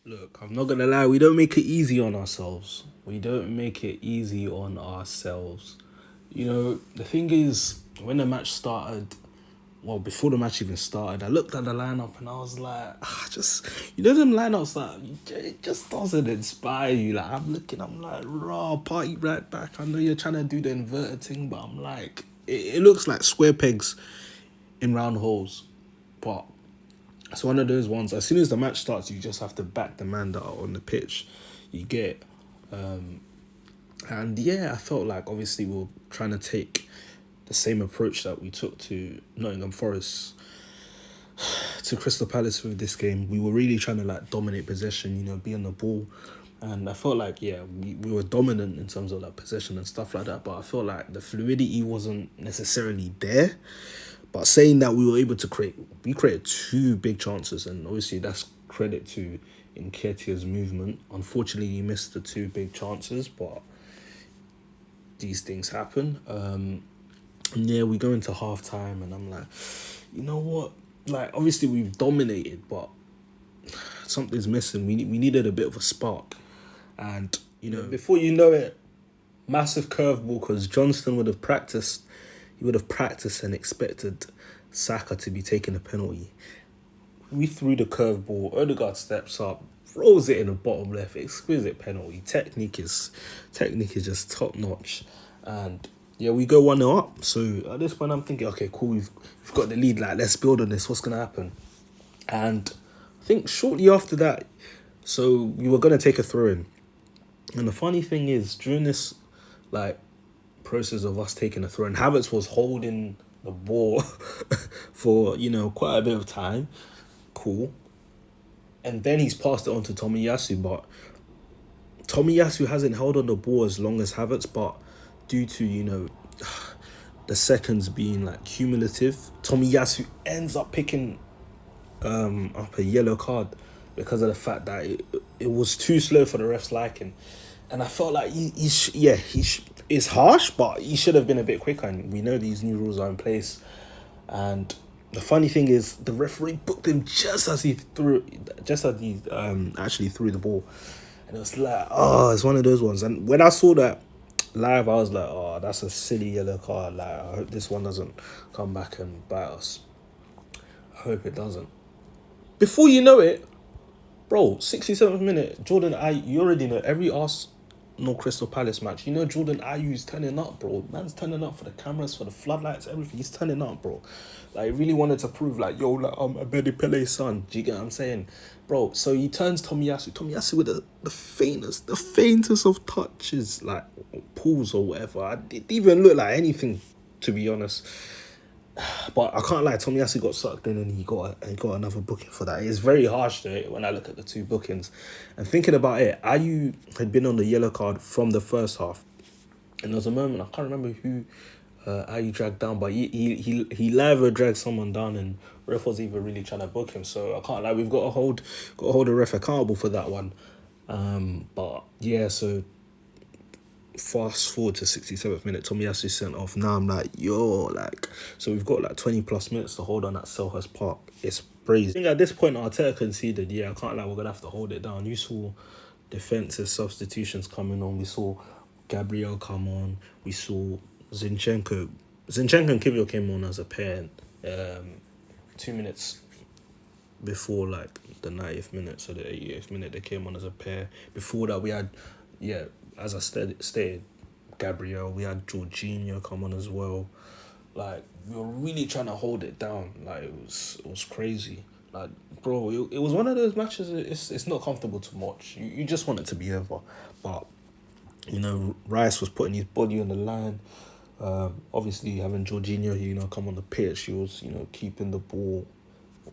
Look, I'm not gonna lie, we don't make it easy on ourselves. We don't make it easy on ourselves. The thing is, when the match started, well, before the match even started, I looked at the lineup and I was like, them lineups that it just doesn't inspire you. Like, I'm like, raw, party right back. I know you're trying to do the inverted thing, but I'm like, it looks like square pegs in round holes. But it's one of those ones. As soon as the match starts, you just have to back the man that are on the pitch. You get, and yeah, I felt like obviously we were trying to take the same approach that we took to Nottingham Forest, to Crystal Palace with this game. We were really trying to like dominate possession, be on the ball. And I felt like, yeah, we were dominant in terms of like possession and stuff like that. But I felt like the fluidity wasn't necessarily there. But saying that, we were able to we created two big chances. And obviously that's credit to Nketiah's movement. Unfortunately, he missed the two big chances, but these things happen. And yeah, we go into half time and I'm like, you know what? Like, obviously we've dominated, but something's missing. We needed a bit of a spark. And, before you know it, massive curveball, because Johnston would have practiced. He would have practiced and expected Saka to be taking a penalty. We threw the curveball. Odegaard steps up, throws it in the bottom left. Exquisite penalty. Technique is just top notch. And yeah, we go 1-0 up. So at this point, I'm thinking, okay, cool. We've got the lead. Like, let's build on this. What's gonna happen? And I think shortly after that, so we were gonna take a throw in. And the funny thing is, during this like process of us taking a throw, and Havertz was holding the ball for quite a bit of time. Cool. And then he's passed it on to Tomiyasu, but Tomiyasu hasn't held on the ball as long as Havertz, but due to the seconds being like cumulative, Tomiyasu ends up picking up a yellow card because of the fact that it was too slow for the ref's liking. And I felt like it's harsh, but he should have been a bit quicker. And we know these new rules are in place. And the funny thing is, the referee booked him just as he actually threw the ball. And it was like, it's one of those ones. And when I saw that live, I was like, that's a silly yellow card. Like, I hope this one doesn't come back and bite us. I hope it doesn't. Before you know it, bro, 67th minute, Jordan Ayew, you already know, every Arsenal Crystal Palace match, Jordan Ayew's turning up, bro. Man's turning up for the cameras, for the floodlights, everything. He's turning up, bro. Like, he really wanted to prove, like, yo, like, I'm Abedi Pele's son. Do you get what I'm saying? Bro, so he turns Tomiyasu with the faintest of touches, like, pulls or whatever. It didn't even look like anything, to be honest. But I can't lie, Tomiyasu got sucked in and he got another booking for that. It's very harsh though when I look at the two bookings. And thinking about it, Ayew had been on the yellow card from the first half. And there was a moment, I can't remember who Ayew dragged down, but he live dragged someone down and ref was even really trying to book him. So I can't lie, we've got to hold the ref accountable for that one. But yeah, so fast forward to 67th minute, Tomiyasu sent off. Now I'm like, so we've got like 20 plus minutes to hold on at Selhurst Park. It's crazy. I think at this point, Arteta conceded. Yeah, I can't lie, we're going to have to hold it down. You saw defensive substitutions coming on. We saw Gabriel come on. We saw Zinchenko. Zinchenko and Kivior came on as a pair 2 minutes before like the 90th minute. So the 88th minute, they came on as a pair. Before that, we had, as I stated, Gabriel, we had Jorginho come on as well. Like, we were really trying to hold it down. Like, it was crazy. Like, bro, it was one of those matches, it's not comfortable to watch. You just want it to be over. But, Rice was putting his body on the line. Obviously, having Jorginho, come on the pitch, he was, keeping the ball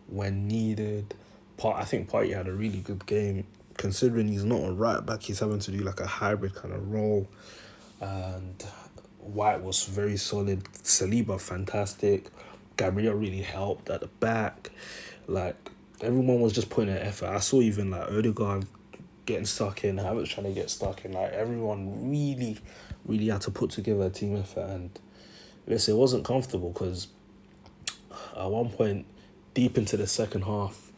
when needed. I think Partey had a really good game. Considering he's not a right back, he's having to do like a hybrid kind of role. And White was very solid. Saliba, fantastic. Gabriel really helped at the back. Like, everyone was just putting in effort. I saw even like Odegaard getting stuck in. I was trying to get stuck in. Like, everyone really, really had to put together a team effort. And listen, it wasn't comfortable because at one point, deep into the second half,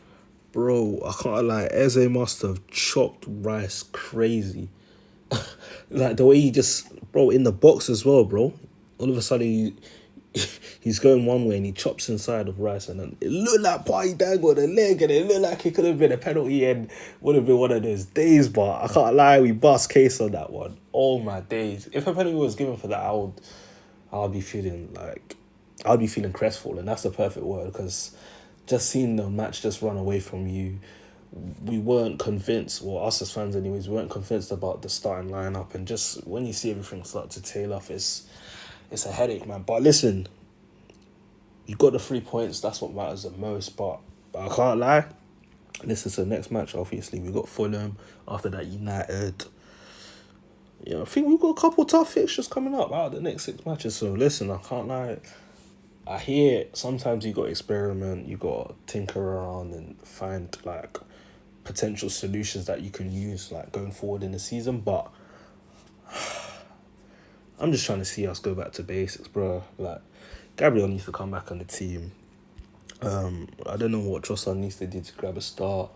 Bro, I can't lie. Eze must have chopped Rice crazy. Like the way he just, bro, in the box as well, bro. All of a sudden, he's going one way and he chops inside of Rice, and then it looked like Party dangled a leg, and it looked like it could have been a penalty and would have been one of those days. But I can't lie, we bust case on that one. Oh my days! If a penalty was given for that, I'd be feeling like, I'd be feeling crestfallen. That's the perfect word, because just seeing the match just run away from you, we weren't convinced, well, us as fans anyways, we weren't convinced about the starting lineup, and just when you see everything start to tail off, it's a headache, man. But listen, you got the 3 points. That's what matters the most. But I can't lie. Listen to the next match. Obviously, we got Fulham. After that, United. Yeah, I think we've got a couple tough fixtures coming up out of the next 6 matches. So listen, I can't lie. I hear sometimes you got to experiment. You got to tinker around and find like potential solutions that you can use like going forward in the season. But I'm just trying to see us go back to basics, bro. Like Gabriel needs to come back on the team. I don't know what Trossard needs to do to grab a start,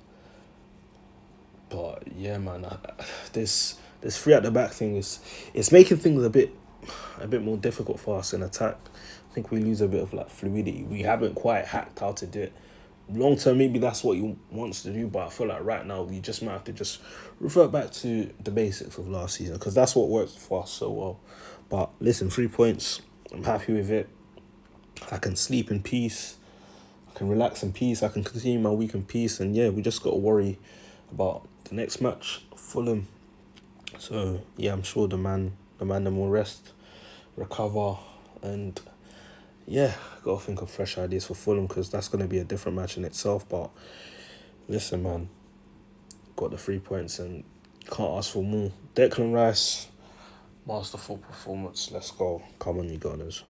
but yeah, man, this three at the back thing is, it's making things a bit more difficult for us in attack. I think we lose a bit of like fluidity. We haven't quite hacked how to do it. Long term, maybe that's what he wants to do, but I feel like right now we just might have to just revert back to the basics of last season, because that's what worked for us so well. But listen, 3 points, I'm happy with it. I can sleep in peace. I can relax in peace. I can continue my week in peace. And yeah, we just got to worry about the next match, Fulham. So yeah, I'm sure the man will rest, recover, and yeah, got to think of fresh ideas for Fulham, because that's going to be a different match in itself. But listen, man, got the 3 points and can't ask for more. Declan Rice, masterful performance. Let's go. Come on, you Gunners.